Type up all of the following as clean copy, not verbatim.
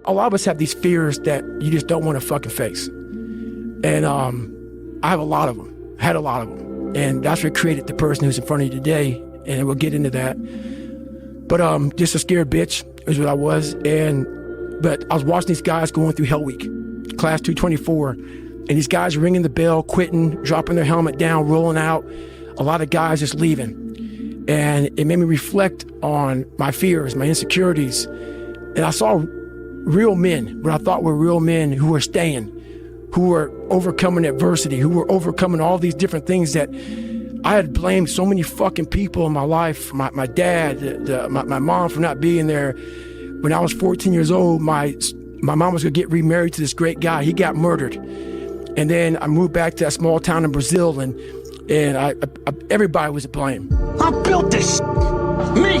a lot of us have these fears that you just don't want to fucking face. And I have a lot of them, had a lot of them. And that's what created the person who's in front of you today. And we'll get into that. But just a scared bitch is what I was. But I was watching these guys going through Hell Week, class 224. And these guys ringing the bell, quitting, dropping their helmet down, rolling out. A lot of guys just leaving. And it made me reflect on my fears, my insecurities. And I saw real men, what I thought were real men who were staying, who were overcoming adversity, who were overcoming all these different things that I had blamed so many fucking people in my life, my dad, my mom for not being there. When I was 14 years old, my mom was gonna get remarried to this great guy. He got murdered. And then I moved back to that small town in Brazil, and everybody was to blame. I built this, me,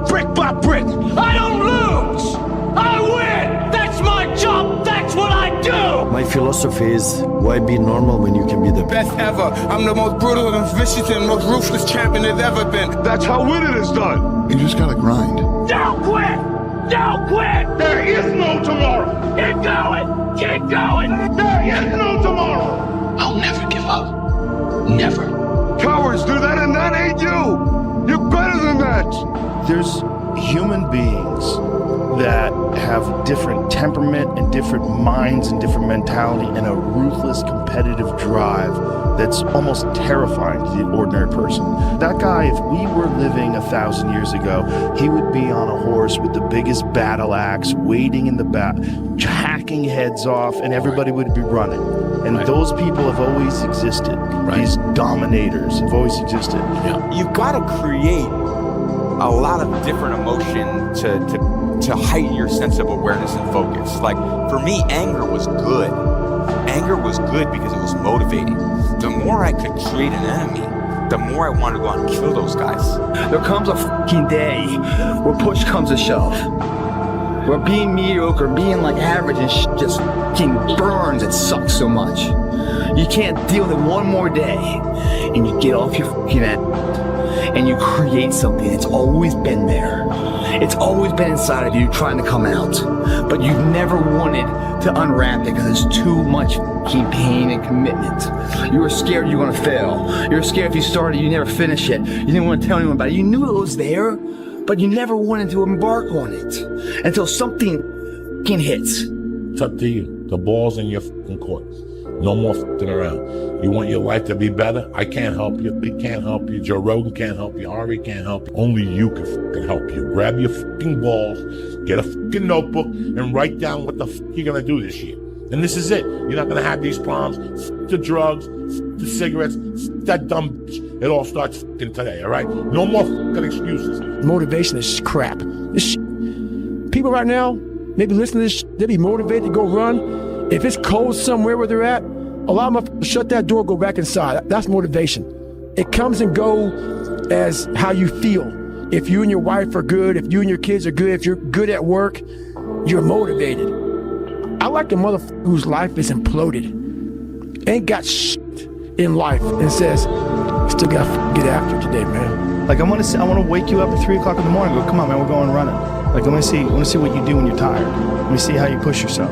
brick by brick. I don't lose, I win. That's my job, that's what I do. My philosophy is, why be normal when you can be the best ever? I'm the most brutal and vicious and most ruthless champion there's ever been. That's how winning is done. You just gotta grind. Don't quit, don't quit. There is no tomorrow. Keep going, keep going. There is no tomorrow. I'll never give up, never. Cowards do that, and that ain't you. You're better than that. There's human beings that have different temperament and different minds and different mentality and a ruthless competitive drive that's almost terrifying to the ordinary person. That guy, if we were living 1,000 years ago, he would be on a horse with the biggest battle axe, waiting in the back, hacking heads off, and everybody would be running. And those people have always existed. These dominators have always existed. You've got to create a lot of different emotion to heighten your sense of awareness and focus. Like, for me, anger was good. Anger was good because it was motivating. The more I could create an enemy, the more I wanted to go out and kill those guys. There comes a fucking day where push comes to shove. Where being mediocre, being like average and just fucking burns, it sucks so much. You can't deal with it one more day. And you get off your fucking ass and you create something that's always been there. It's always been inside of you trying to come out. But you've never wanted to unwrap it because it's too much fucking pain and commitment. You were scared you were gonna fail. You were scared if you started, you never finish it. You didn't want to tell anyone about it. You knew it was there, but you never wanted to embark on it until something fucking hits. It's up to you. The ball's in your fucking court. No more fucking around. You want your life to be better? I can't help you. Lee can't help you. Joe Rogan can't help you. Ari can't help you. Only you can fucking help you. Grab your fucking balls, get a fucking notebook, and write down what the fuck you're gonna do this year. And this is it. You're not gonna have these problems. Fuck the drugs, fuck the cigarettes, fuck that dumb bitch. It all starts fucking today, all right? No more fucking excuses. Motivation is crap. People right now, maybe listen to this, they'll be motivated to go run. If it's cold somewhere where they're at, a lot of them shut that door, go back inside. That's motivation. It comes and goes as how you feel. If you and your wife are good, if you and your kids are good, if you're good at work, you're motivated. I like a motherfucker whose life is imploded, ain't got shit in life, and says, still gotta get after it today, man. Like I want to wake you up at 3 o'clock in the morning and go, come on, man, we're going running. Like, I want to see what you do when you're tired. Let me see how you push yourself.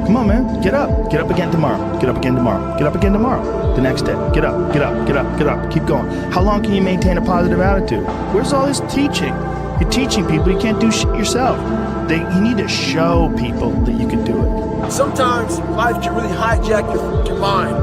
Come on, man, get up. Get up again tomorrow. Get up again tomorrow. Get up again tomorrow. The next day. Get up, get up, get up, get up. Keep going. How long can you maintain a positive attitude? Where's all this teaching? You're teaching people, you can't do shit yourself. You need to show people that you can do it. Sometimes life can really hijack your fucking mind.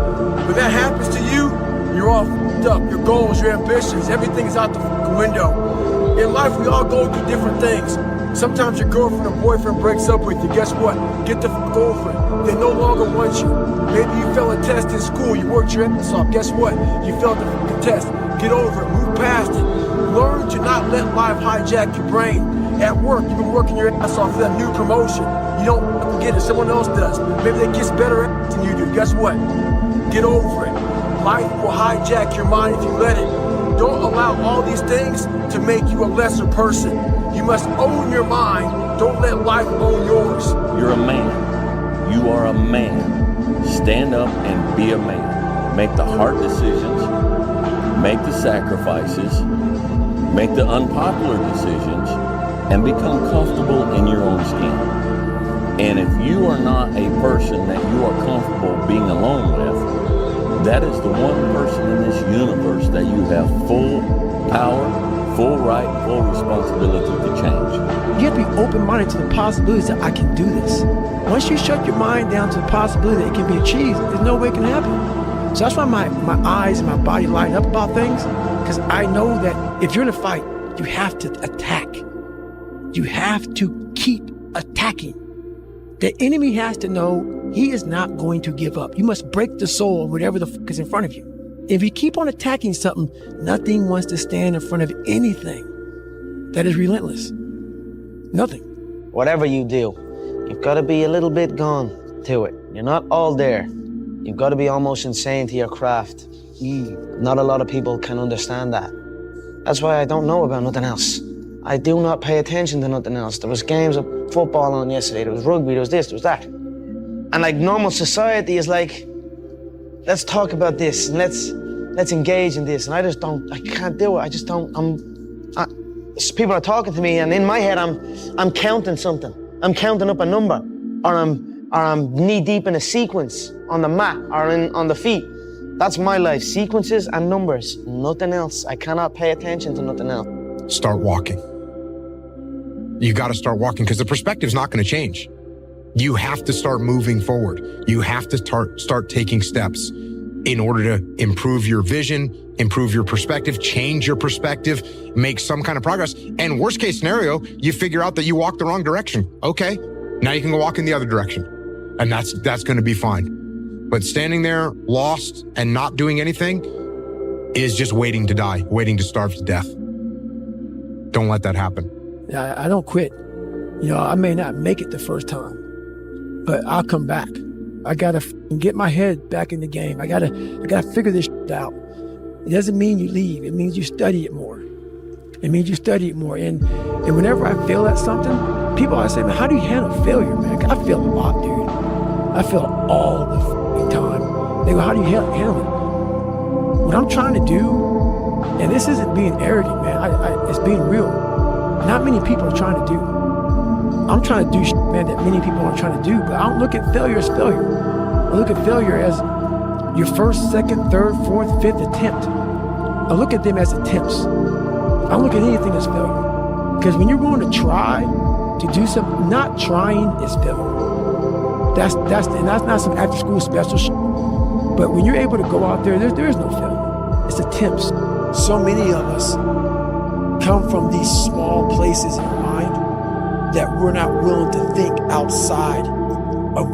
When that happens to you, you're all fucked up. Your goals, your ambitions, everything is out the fucking window. In life, we all go through different things. Sometimes your girlfriend or boyfriend breaks up with you. Guess what? Get the fuck over it. They no longer want you. Maybe you failed a test in school. You worked your ass off. Guess what? You failed the fucking test. Get over it. Move past it. Learn to not let life hijack your brain. At work, you've been working your ass off for that new promotion. You don't get it. Someone else does. Maybe they get better at it than you do. Guess what? Get over it. Life will hijack your mind if you let it. Don't allow all these things to make you a lesser person. You must own your mind. Don't let life own yours. You're a man. You are a man. Stand up and be a man. Make the hard decisions. Make the sacrifices. Make the unpopular decisions. And become comfortable in your own skin. And if you are not a person that you are comfortable being alone with, that is the one person in this universe that you have full power, full right, full responsibility to change. You have to be open-minded to the possibilities that I can do this. Once you shut your mind down to the possibility that it can be achieved, there's no way it can happen. So that's why my eyes and my body light up about things, because I know that if you're in a fight, you have to attack. You have to keep attacking. The enemy has to know he is not going to give up. You must break the soul of whatever the fuck is in front of you. If you keep on attacking something, nothing wants to stand in front of anything that is relentless. Nothing. Whatever you do, you've got to be a little bit gone to it. You're not all there. You've got to be almost insane to your craft. Not a lot of people can understand that. That's why I don't know about nothing else. I do not pay attention to nothing else. There was games of football on yesterday, there was rugby, there was this, there was that. And like normal society is like, let's talk about this and let's engage in this. And I can't do it. I just don't, people are talking to me and in my head I'm counting something. I'm counting up a number or I'm knee deep in a sequence on the mat or on the feet. That's my life, sequences and numbers, nothing else. I cannot pay attention to nothing else. Start walking. You got to start walking because the perspective's not going to change. You have to start moving forward. You have to start taking steps in order to improve your vision, improve your perspective, change your perspective, make some kind of progress. And worst case scenario, you figure out that you walked the wrong direction. Okay, now you can go walk in the other direction. And that's going to be fine. But standing there lost and not doing anything is just waiting to die, waiting to starve to death. Don't let that happen. I don't quit. You know, I may not make it the first time, but I'll come back. I gotta get my head back in the game. I gotta figure this shit out. It doesn't mean you leave. It means you study it more. It means you study it more. And whenever I fail at something, people always say, man, how do you handle failure, man? I fail a lot, dude. I fail all the time. They go, how do you handle it? What I'm trying to do, and this isn't being arrogant, man. It's being real. Not many people are trying to do. I'm trying to do shit, man, that many people aren't trying to do, but I don't look at failure as failure. I look at failure as your first, second, third, fourth, fifth attempt. I look at them as attempts. I don't look at anything as failure. Because when you're going to try to do something, not trying is failure. That's not some after school special shit. But when you're able to go out there is no failure. It's attempts. So many of us come from these small places in our mind that we're not willing to think outside of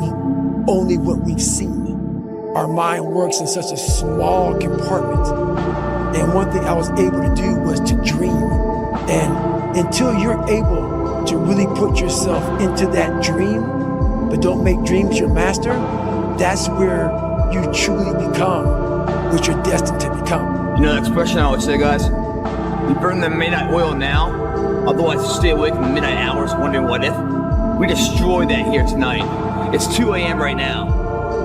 only what we've seen. Our mind works in such a small compartment. And one thing I was able to do was to dream. And until you're able to really put yourself into that dream, but don't make dreams your master, that's where you truly become what you're destined to become. You know the expression I always say, guys? We burn the midnight oil now, otherwise you stay awake from the midnight hours wondering what if. We destroy that here tonight. It's 2 a.m. right now.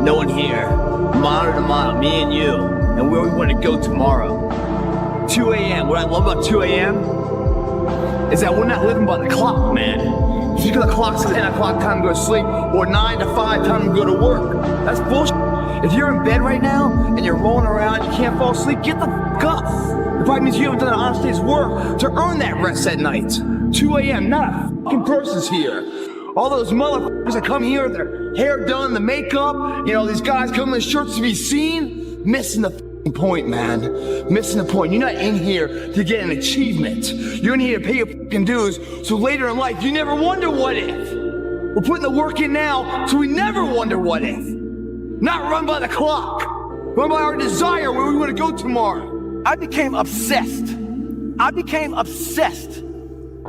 No one here. Monitor to monitor, me and you, and where we want to go tomorrow. 2 a.m. What I love about 2 a.m. is that we're not living by the clock, man. If you got the clock says 10 o'clock time to go to sleep, or 9 to 5 time to go to work, that's bullshit. If you're in bed right now and you're rolling around, you can't fall asleep, get the fuck up. It probably means you haven't done an honest day's work to earn that rest at night. 2 a.m., not a fucking person's here. All those motherfuckers that come here with their hair done, the makeup, you know, these guys come in shirts to be seen, missing the fucking point, man. Missing the point. You're not in here to get an achievement. You're in here to pay your fucking dues, so later in life, you never wonder what if. We're putting the work in now, so we never wonder what if. Not run by the clock. Run by our desire where we want to go tomorrow. I became obsessed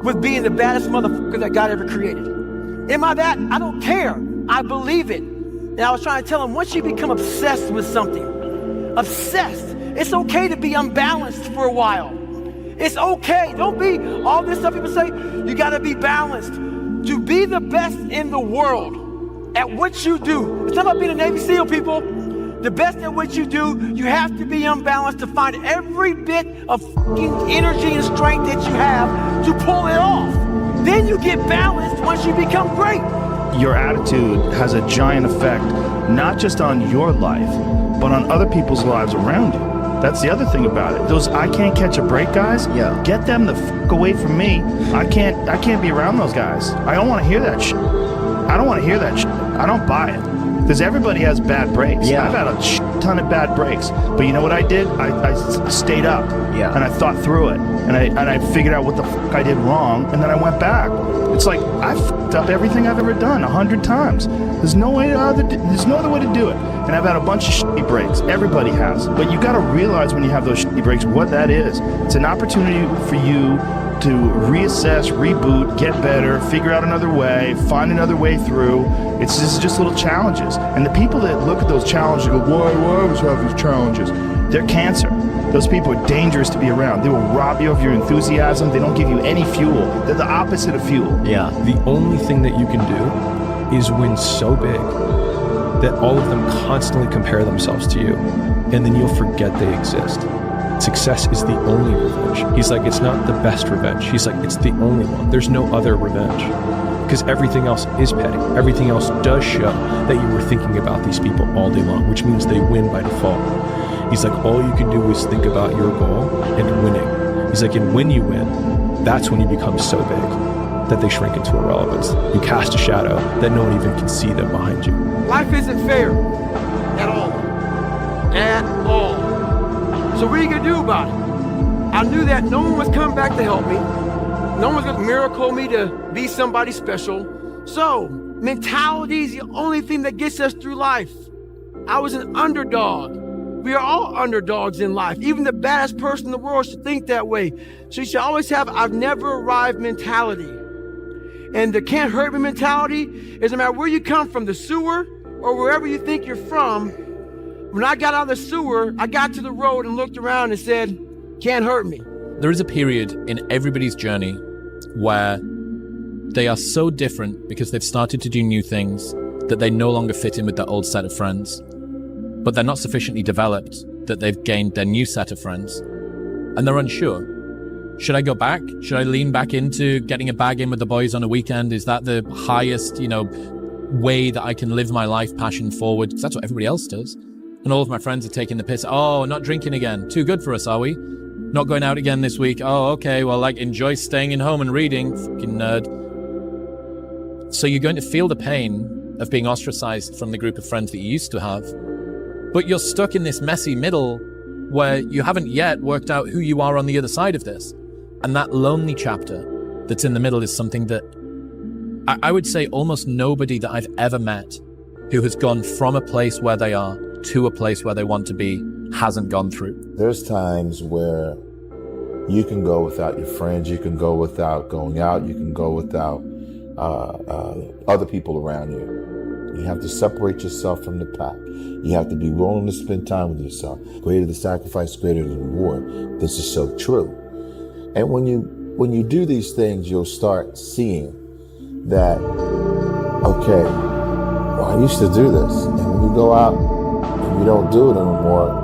with being the baddest motherfucker that God ever created. Am I that? I don't care. I believe it. And I was trying to tell him, once you become obsessed with something, it's okay to be unbalanced for a while. It's okay. Don't be all this stuff people say, you gotta be balanced. To be the best in the world at what you do. It's not about being a Navy SEAL, people. The best at what you do, you have to be unbalanced to find every bit of fucking energy and strength that you have to pull it off. Then you get balanced once you become great. your attitude has a giant effect, not just on your life, but on other people's lives around you. That's the other thing about it. Those I can't catch a break guys, get them the fuck away from me. I can't be around those guys. I don't want to hear that shit. I don't want to hear that shit. I don't buy it. Because everybody has bad breaks. Yeah. I've had a ton of bad breaks. But you know what I did? I stayed up. Yeah. And I thought through it. And I figured out what the fuck I did wrong. And then I went back. It's like, I fucked up everything I've ever done 100 times. There's no other way to do it. And I've had a bunch of shitty breaks. Everybody has. But you got to realize when you have those shitty breaks what that is. It's an opportunity for you to reassess, reboot, get better, figure out another way, find another way through. It's just little challenges. And the people that look at those challenges and go, why always have these challenges? They're cancer. Those people are dangerous to be around. They will rob you of your enthusiasm. They don't give you any fuel. They're the opposite of fuel. Yeah. The only thing that you can do is win so big that all of them constantly compare themselves to you, and then you'll forget they exist. Success is the only revenge. He's like, it's not the best revenge. He's like, it's the only one. There's no other revenge. Because everything else is petty. Everything else does show that you were thinking about these people all day long, which means they win by default. He's like, all you can do is think about your goal and winning. He's like, and when you win, that's when you become so big that they shrink into irrelevance. You cast a shadow that no one even can see them behind you. Life isn't fair at all. At all. So what are you going to do about it? I knew that no one was coming back to help me. No one's going to miracle me to be somebody special. So mentality is the only thing that gets us through life. I was an underdog. We are all underdogs in life. Even the baddest person in the world should think that way. So you should always have I've never arrived mentality. And the can't hurt me mentality is no matter where you come from, the sewer or wherever you think you're from. When I got out of the sewer, I got to the road and looked around and said, can't hurt me. There is a period in everybody's journey where they are so different because they've started to do new things that they no longer fit in with their old set of friends. But they're not sufficiently developed that they've gained their new set of friends. And they're unsure. Should I go back? Should I lean back into getting a bag in with the boys on a weekend? Is that the highest, way that I can live my life passion forward? Because that's what everybody else does. And all of my friends are taking the piss. Oh, not drinking again. Too good for us, are we? Not going out again this week. Oh, okay. Well, enjoy staying in home and reading. Fucking nerd. So you're going to feel the pain of being ostracized from the group of friends that you used to have. But you're stuck in this messy middle where you haven't yet worked out who you are on the other side of this. And that lonely chapter that's in the middle is something that I would say almost nobody that I've ever met who has gone from a place where they are to a place where they want to be hasn't gone through. There's times where you can go without your friends, you can go without going out, you can go without other people around you. You have to separate yourself from the pack. You have to be willing to spend time with yourself. Greater the sacrifice, greater the reward. This is so true. And when you do these things, you'll start seeing that, okay, well, I used to do this. And when you go out and you don't do it anymore,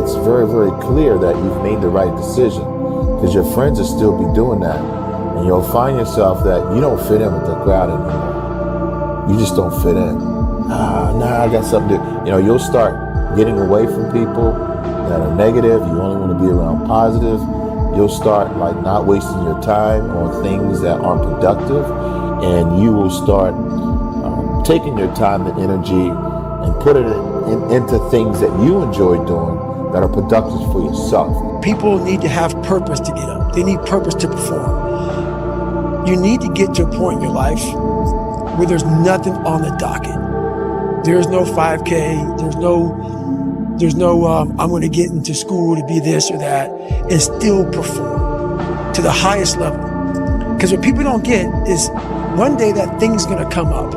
it's very, very clear that you've made the right decision because your friends will still be doing that. And you'll find yourself that you don't fit in with the crowd anymore. You just don't fit in. I got something to, you'll start getting away from people that are negative. You only want to be around positive. You'll start not wasting your time on things that aren't productive. And you will start taking your time and energy and put it into things that you enjoy doing that are productive for yourself. People need to have purpose to get up. They need purpose to perform. You need to get to a point in your life where there's nothing on the docket. There's no 5K. There's no I'm going to get into school to be this or that and still perform to the highest level. Because what people don't get is one day that thing's going to come up.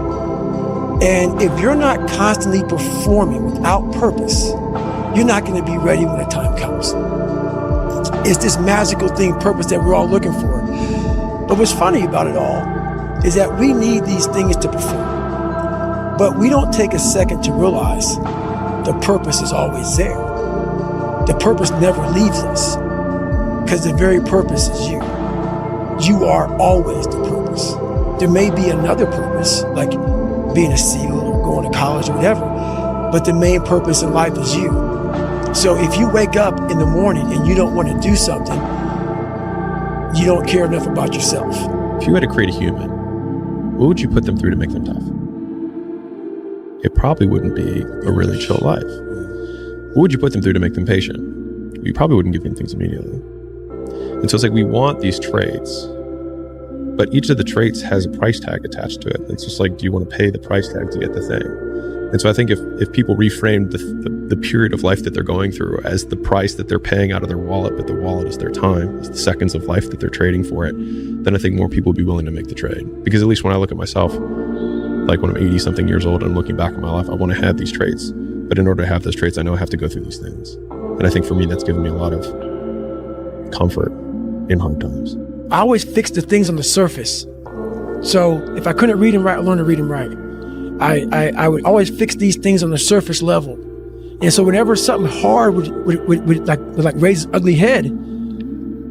And if you're not constantly performing without purpose, you're not going to be ready when the time comes. It's this magical thing, purpose, that we're all looking for. But what's funny about it all is that we need these things to perform. But we don't take a second to realize the purpose is always there. The purpose never leaves us because the very purpose is you. You are always the purpose. There may be another purpose, like being a SEAL or going to college or whatever, but the main purpose in life is you. So if you wake up in the morning and you don't want to do something, you don't care enough about yourself. If you had to create a human, what would you put them through to make them tough? It probably wouldn't be a really chill life. What would you put them through to make them patient? You probably wouldn't give them things immediately. And so it's like we want these traits, but each of the traits has a price tag attached to it. It's just like, do you want to pay the price tag to get the thing? And so I think if people reframe the period of life that they're going through as the price that they're paying out of their wallet, but the wallet is their time, it's the seconds of life that they're trading for it, then I think more people would be willing to make the trade. Because at least when I look at myself, like when I'm 80 something years old and I'm looking back at my life, I want to have these traits. But in order to have those traits, I know I have to go through these things. And I think for me, that's given me a lot of comfort in hard times. I always fix the things on the surface. So if I couldn't read and write, I learned to read and write. I would always fix these things on the surface level. And so whenever something hard would raise its ugly head,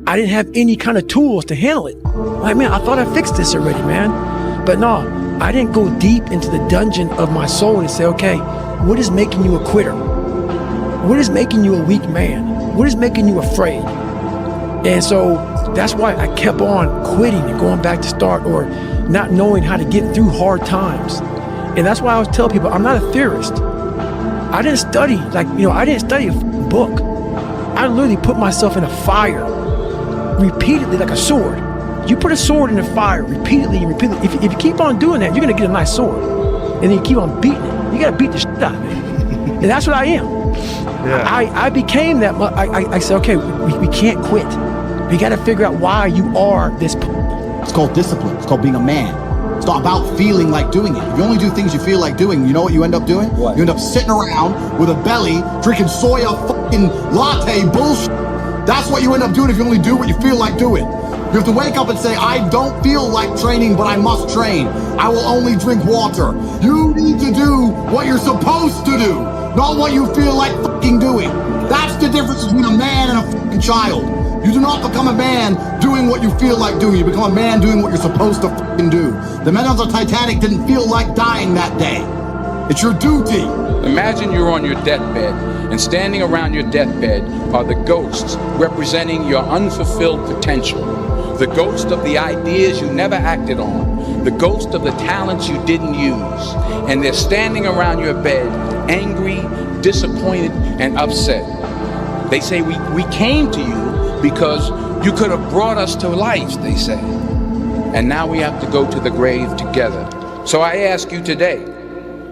I didn't have any kind of tools to handle it. Like, man, I thought I fixed this already, man. But no, I didn't go deep into the dungeon of my soul and say, okay, what is making you a quitter? What is making you a weak man? What is making you afraid? And so that's why I kept on quitting and going back to start, or not knowing how to get through hard times. And that's why I always tell people, I'm not a theorist. I didn't study, I didn't study a book. I literally put myself in a fire repeatedly like a sword. You put a sword in the fire repeatedly and repeatedly. If you keep on doing that, you're gonna get a nice sword. And then you keep on beating it. You gotta beat the shit out of it. And that's what I am. Yeah. I became that. I said, okay, we can't quit. We gotta figure out why you are this. It's called discipline. It's called being a man. It's not about feeling like doing it. If you only do things you feel like doing, you know what you end up doing? What? You end up sitting around with a belly, drinking soya fucking latte bullshit. That's what you end up doing if you only do what you feel like doing. You have to wake up and say, I don't feel like training, but I must train. I will only drink water. You need to do what you're supposed to do, not what you feel like fucking doing. That's the difference between a man and a fucking child. You do not become a man doing what you feel like doing. You become a man doing what you're supposed to fucking do. The men on the Titanic didn't feel like dying that day. It's your duty. Imagine you're on your deathbed, and standing around your deathbed are the ghosts representing your unfulfilled potential. The ghost of the ideas you never acted on. The ghost of the talents you didn't use. And they're standing around your bed, angry, disappointed, and upset. They say, we came to you because you could have brought us to life, they say. And now we have to go to the grave together. So I ask you today,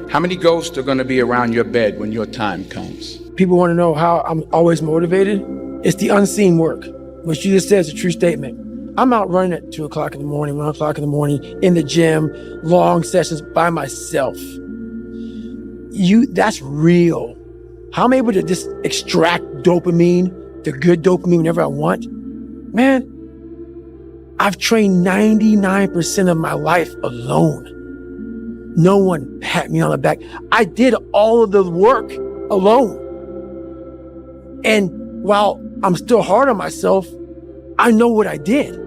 how many ghosts are going to be around your bed when your time comes? People want to know how I'm always motivated. It's the unseen work, which you just said is a true statement. I'm out running at 2 o'clock in the morning, 1 o'clock in the morning, in the gym, long sessions by myself. That's real. How I'm able to just extract dopamine, the good dopamine whenever I want. Man, I've trained 99% of my life alone. No one pat me on the back. I did all of the work alone. And while I'm still hard on myself, I know what I did.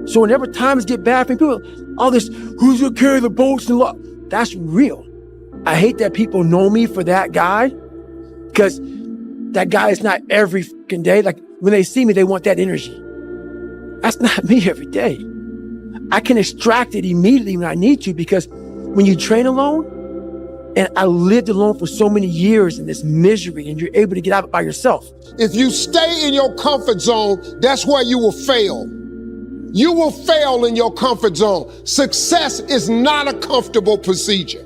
So whenever times get bad for people, all this, who's gonna carry the boats and love? That's real. I hate that people know me for that guy, because that guy is not every fucking day. Like when they see me, they want that energy. That's not me every day. I can extract it immediately when I need to, because when you train alone, and I lived alone for so many years in this misery, and you're able to get out by yourself. If you stay in your comfort zone, that's where you will fail. You will fail in your comfort zone. Success is not a comfortable procedure.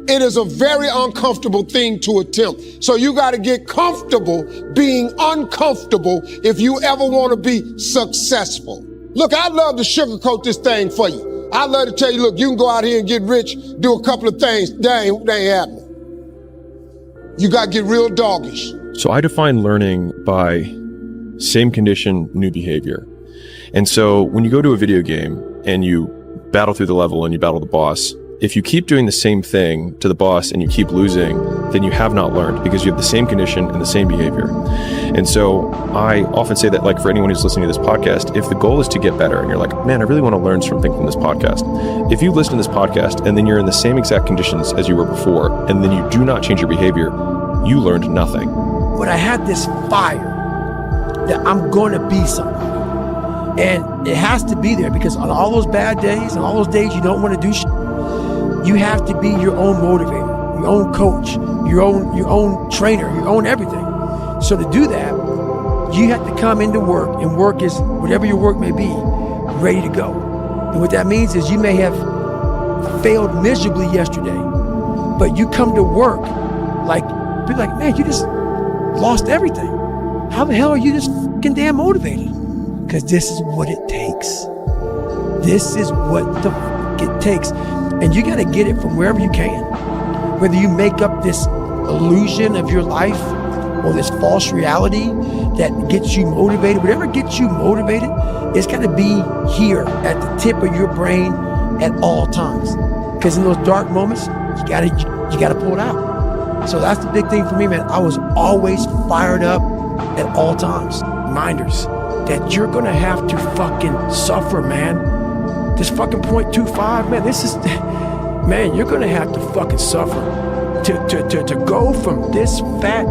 It is a very uncomfortable thing to attempt. So you got to get comfortable being uncomfortable if you ever want to be successful. Look, I'd love to sugarcoat this thing for you. I'd love to tell you, look, you can go out here and get rich, do a couple of things. That ain't happening. You got to get real doggish. So I define learning by same condition, new behavior. And so when you go to a video game and you battle through the level and you battle the boss, if you keep doing the same thing to the boss and you keep losing, then you have not learned, because you have the same condition and the same behavior. And so I often say that, like, for anyone who's listening to this podcast, if the goal is to get better and you're like, man, I really want to learn something from this podcast. If you listen to this podcast and then you're in the same exact conditions as you were before, and then you do not change your behavior, you learned nothing. But I had this fire that I'm going to be somebody. And it has to be there, because on all those bad days and all those days you don't want to do shit, you have to be your own motivator, your own coach, your own trainer, your own everything. So to do that, you have to come into work, and work is whatever your work may be, ready to go. And what that means is you may have failed miserably yesterday, but you come to work be like, man, you just lost everything. How the hell are you just fucking damn motivated? Because this is what it takes. This is what the fuck it takes. And you got to get it from wherever you can. Whether you make up this illusion of your life or this false reality that gets you motivated, whatever gets you motivated, it's got to be here at the tip of your brain at all times. Because in those dark moments, you got to pull it out. So that's the big thing for me, man. I was always fired up at all times. Reminders that you're gonna have to fucking suffer, man. This fucking 0.25, man, man, you're gonna have to fucking suffer to go from this fat,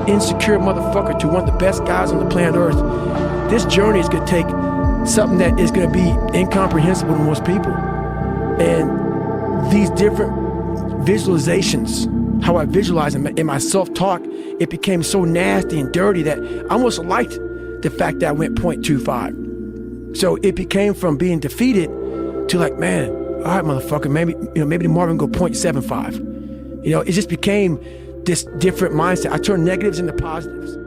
insecure motherfucker to one of the best guys on the planet Earth. This journey is gonna take something that is gonna be incomprehensible to most people. And these different visualizations, how I visualize in my self-talk, it became so nasty and dirty that I almost liked the fact that I went 0.25. So it became from being defeated to like, man, all right, motherfucker, maybe tomorrow we can go 0.75. It just became this different mindset. I turned negatives into positives.